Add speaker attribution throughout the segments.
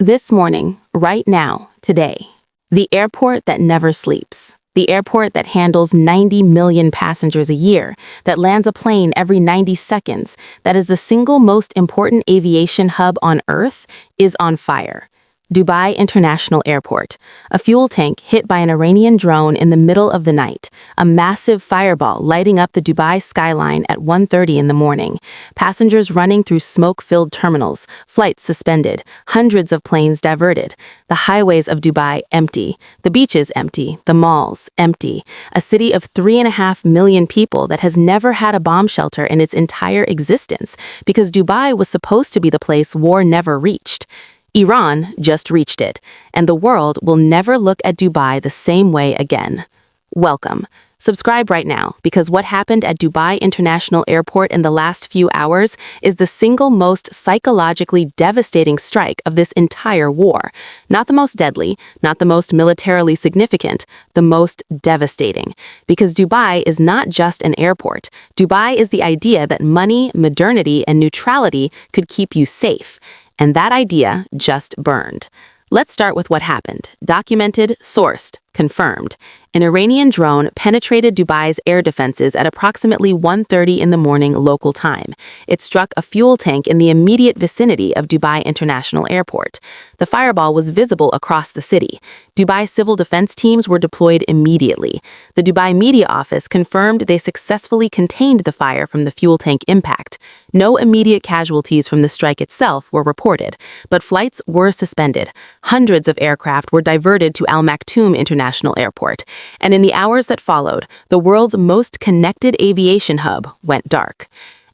Speaker 1: This morning, right now, today, the airport that never sleeps. The airport that handles 90 million passengers a year, that lands a plane every 90 seconds, that is the single most important aviation hub on Earth, is on fire. Dubai International Airport. A fuel tank hit by an Iranian drone in the middle of the night. A massive fireball lighting up the Dubai skyline at 1:30 in the morning. Passengers running through smoke-filled terminals. Flights suspended. Hundreds of planes diverted. The highways of Dubai empty. The beaches empty. The malls empty. A city of 3.5 million people that has never had a bomb shelter in its entire existence because Dubai was supposed to be the place war never reached. Iran just reached it, and the world will never look at Dubai the same way again. Welcome. Subscribe right now, because what happened at Dubai International Airport in the last few hours is the single most psychologically devastating strike of this entire war. Not the most deadly, not the most militarily significant, the most devastating. Because Dubai is not just an airport. Dubai is the idea that money, modernity, and neutrality could keep you safe. And that idea just burned. Let's start with what happened. Documented, sourced, confirmed. An Iranian drone penetrated Dubai's air defenses at approximately 1:30 in the morning local time. It struck a fuel tank in the immediate vicinity of Dubai International Airport. The fireball was visible across the city. Dubai civil defense teams were deployed immediately. The Dubai media office confirmed they successfully contained the fire from the fuel tank impact. No immediate casualties from the strike itself were reported, but flights were suspended. Hundreds of aircraft were diverted to Al Maktoum International Airport, and in the hours that followed, the world's most connected aviation hub went dark.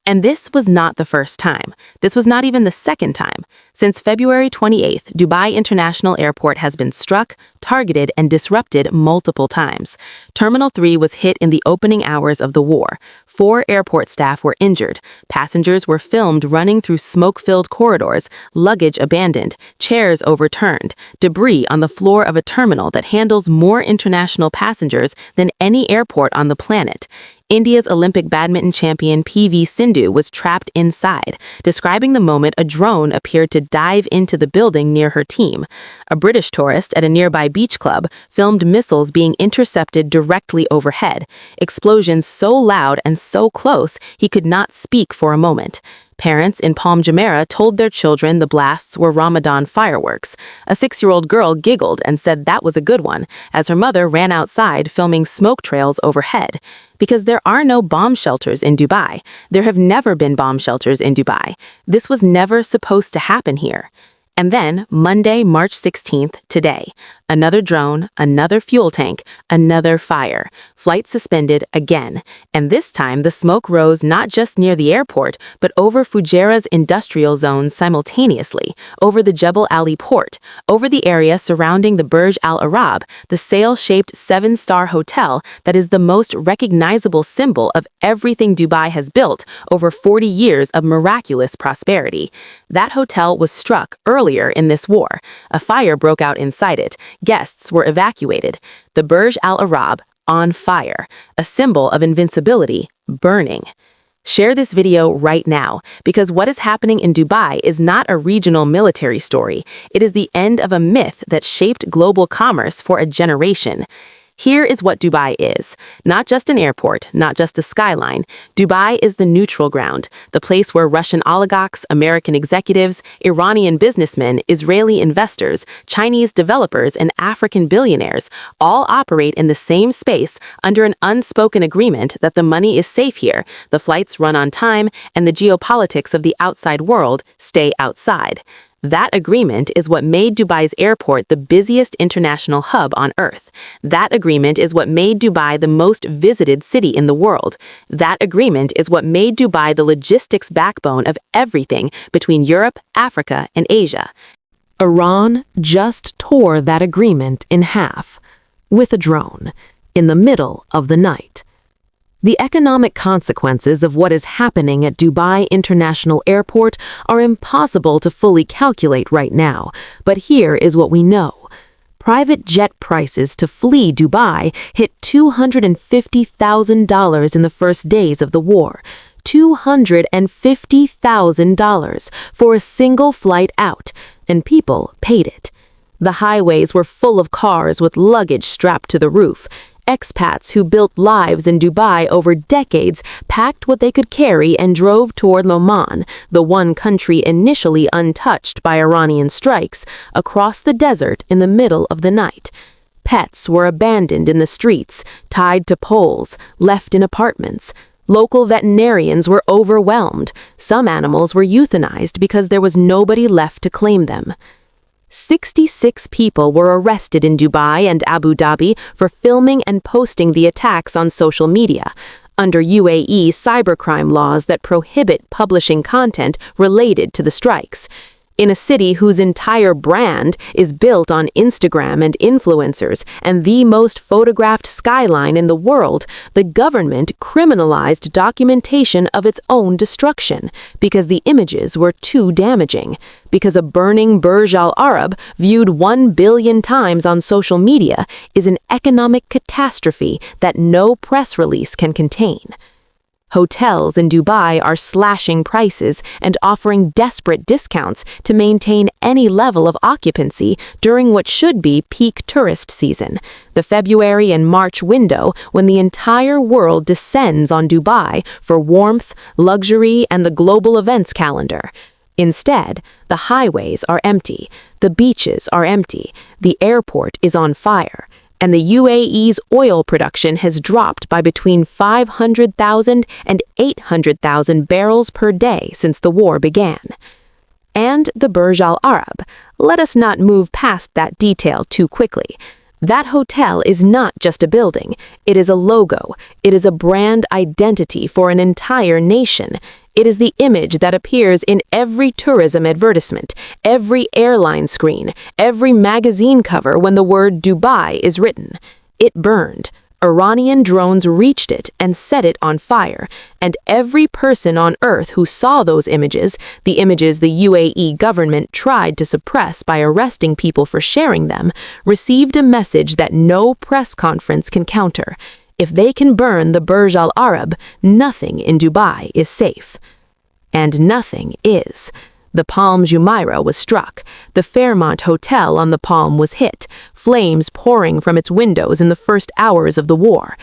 Speaker 1: And this was not the first time. This was not even the second time. Since February 28th, Dubai International Airport has been struck, targeted, and disrupted multiple times. Terminal 3 was hit in the opening hours of the war. 4 airport staff were injured. Passengers were filmed running through smoke-filled corridors, luggage abandoned, chairs overturned, debris on the floor of a terminal that handles more international passengers than any airport on the planet. India's Olympic badminton champion PV Sindhu was trapped inside, describing the moment a drone appeared to dive into the building near her team. A British tourist at a nearby beach club filmed missiles being intercepted directly overhead, explosions so loud and so close he could not speak for a moment. Parents in Palm Jumeirah told their children the blasts were Ramadan fireworks. A 6-year-old girl giggled and said that was a good one, as her mother ran outside filming smoke trails overhead. Because there are no bomb shelters in Dubai. There have never been bomb shelters in Dubai. This was never supposed to happen here. And then, Monday, March 16th, today, another drone, another fuel tank, another fire. Flight suspended again. And this time, the smoke rose not just near the airport, but over Fujairah's industrial zones simultaneously, over the Jebel Ali port, over the area surrounding the Burj Al Arab, the sail-shaped 7-star hotel that is the most recognizable symbol of everything Dubai has built over 40 years of miraculous prosperity. That hotel was struck earlier in this war. A fire broke out inside it. Guests were evacuated. The Burj Al Arab on fire, a symbol of invincibility, burning. Share this video right now, because what is happening in Dubai is not a regional military story. It is the end of a myth that shaped global commerce for a generation. Here is what Dubai is. Not just an airport, not just a skyline. Dubai is the neutral ground, the place where Russian oligarchs, American executives, Iranian businessmen, Israeli investors, Chinese developers, and African billionaires all operate in the same space under an unspoken agreement that the money is safe here, the flights run on time, and the geopolitics of the outside world stay outside. That agreement is what made Dubai's airport the busiest international hub on Earth. That agreement is what made Dubai the most visited city in the world. That agreement is what made Dubai the logistics backbone of everything between Europe, Africa, and Asia. Iran just tore that agreement in half, with a drone, in the middle of the night. The economic consequences of what is happening at Dubai International Airport are impossible to fully calculate right now, but here is what we know. Private jet prices to flee Dubai hit $250,000 in the first days of the war. $250,000 for a single flight out, and people paid it. The highways were full of cars with luggage strapped to the roof. Expats who built lives in Dubai over decades packed what they could carry and drove toward Oman, the one country initially untouched by Iranian strikes, across the desert in the middle of the night. Pets were abandoned in the streets, tied to poles, left in apartments. Local veterinarians were overwhelmed. Some animals were euthanized because there was nobody left to claim them. 66 people were arrested in Dubai and Abu Dhabi for filming and posting the attacks on social media, under UAE cybercrime laws that prohibit publishing content related to the strikes. In a city whose entire brand is built on Instagram and influencers and the most photographed skyline in the world, the government criminalized documentation of its own destruction because the images were too damaging. Because a burning Burj Al Arab, viewed 1 billion times on social media, is an economic catastrophe that no press release can contain. Hotels in Dubai are slashing prices and offering desperate discounts to maintain any level of occupancy during what should be peak tourist season, the February and March window when the entire world descends on Dubai for warmth, luxury, and the global events calendar. Instead, the highways are empty, the beaches are empty, the airport is on fire, and the UAE's oil production has dropped by between 500,000 and 800,000 barrels per day since the war began. And the Burj Al Arab. Let us not move past that detail too quickly. That hotel is not just a building. It is a logo. It is a brand identity for an entire nation. It is the image that appears in every tourism advertisement, every airline screen, every magazine cover when the word Dubai is written. It burned. Iranian drones reached it and set it on fire, and every person on Earth who saw those images, the images the UAE government tried to suppress by arresting people for sharing them, received a message that no press conference can counter. If they can burn the Burj Al Arab, nothing in Dubai is safe. And nothing is. The Palm Jumeirah was struck. The Fairmont Hotel on the Palm was hit, flames pouring from its windows in the first hours of the war.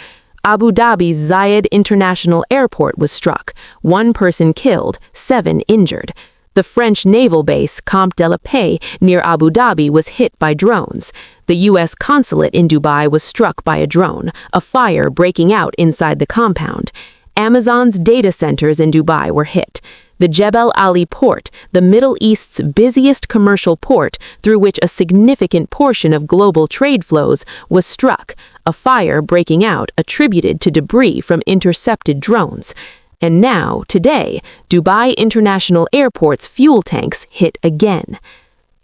Speaker 1: Abu Dhabi's Zayed International Airport was struck, 1 person killed, 7 injured. The French naval base Camp de la Paix near Abu Dhabi was hit by drones. The U.S. consulate in Dubai was struck by a drone, a fire breaking out inside the compound. Amazon's data centers in Dubai were hit. The Jebel Ali port, the Middle East's busiest commercial port through which a significant portion of global trade flows, was struck, a fire breaking out attributed to debris from intercepted drones. And now, today, Dubai International Airport's fuel tanks hit again.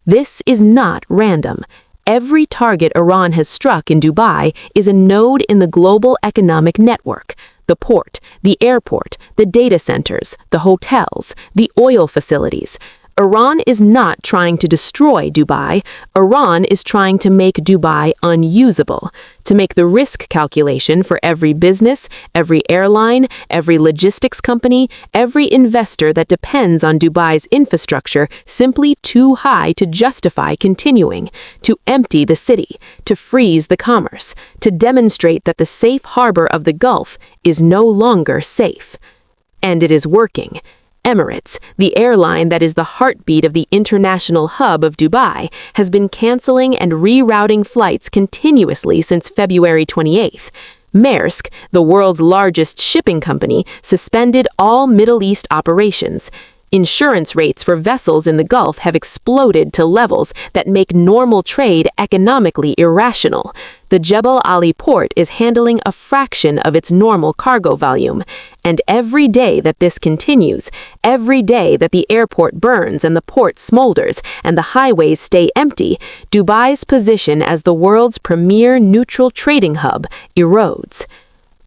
Speaker 1: This is not random. Every target Iran has struck in Dubai is a node in the global economic network. The port, the airport, the data centers, the hotels, the oil facilities. Iran is not trying to destroy Dubai. Iran is trying to make Dubai unusable, to make the risk calculation for every business, every airline, every logistics company, every investor that depends on Dubai's infrastructure simply too high to justify continuing, to empty the city, to freeze the commerce, to demonstrate that the safe harbor of the Gulf is no longer safe. And it is working. Emirates, the airline that is the heartbeat of the international hub of Dubai, has been canceling and rerouting flights continuously since February 28th. Maersk, the world's largest shipping company, suspended all Middle East operations. Insurance rates for vessels in the Gulf have exploded to levels that make normal trade economically irrational. The Jebel Ali port is handling a fraction of its normal cargo volume. And every day that this continues, every day that the airport burns and the port smolders and the highways stay empty, Dubai's position as the world's premier neutral trading hub erodes.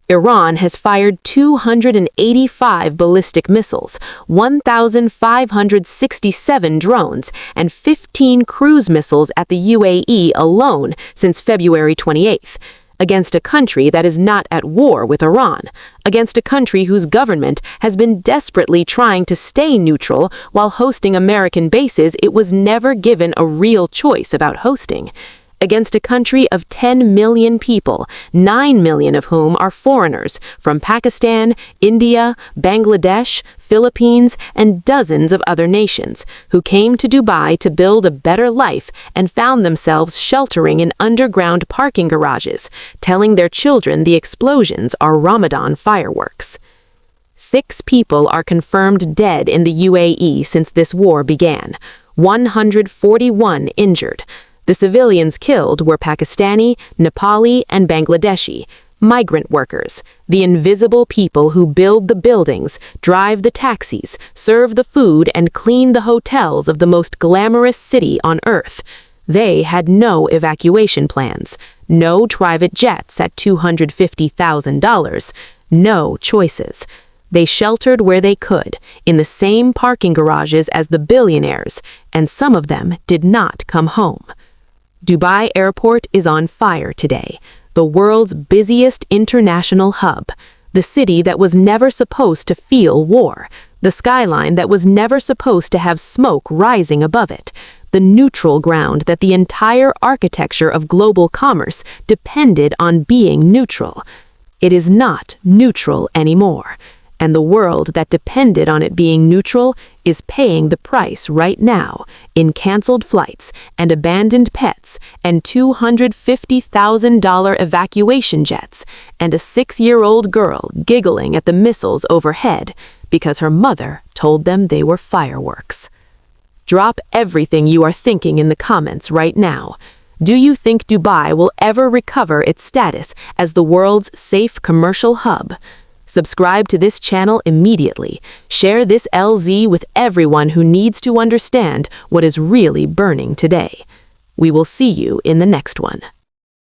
Speaker 1: Iran has fired 285 ballistic missiles, 1,567 drones, and 15 cruise missiles at the UAE alone since February 28th.
Speaker 2: against a country that is not at war with Iran, against a country whose government has been desperately trying to stay neutral while hosting American bases it was never given a real choice about hosting, against a country of 10 million people, 9 million of whom are foreigners from Pakistan, India, Bangladesh, Philippines, and dozens of other nations, who came to Dubai to build a better life and found themselves sheltering in underground parking garages, telling their children the explosions are Ramadan fireworks. 6 people are confirmed dead in the UAE since this war began, 141 injured. The civilians killed were Pakistani, Nepali, and Bangladeshi, migrant workers, the invisible people who build the buildings, drive the taxis, serve the food, and clean the hotels of the most glamorous city on earth. They had no evacuation plans, no private jets at $250,000, no choices. They sheltered where they could, in the same parking garages as the billionaires, and some of them did not come home. Dubai Airport is on fire today, the world's busiest international hub, the city that was never supposed to feel war, the skyline that was never supposed to have smoke rising above it, the neutral ground that the entire architecture of global commerce depended on being neutral. It is not neutral anymore, and the world that depended on it being neutral is paying the price right now in canceled flights and abandoned pets and $250,000 evacuation jets and a 6-year-old girl giggling at the missiles overhead because her mother told them they were fireworks. Drop everything you are thinking in the comments right now. Do you think Dubai will ever recover its status as the world's safe commercial hub? Subscribe to this channel immediately. Share this LZ with everyone who needs to understand what is really burning today. We will see you in the next one.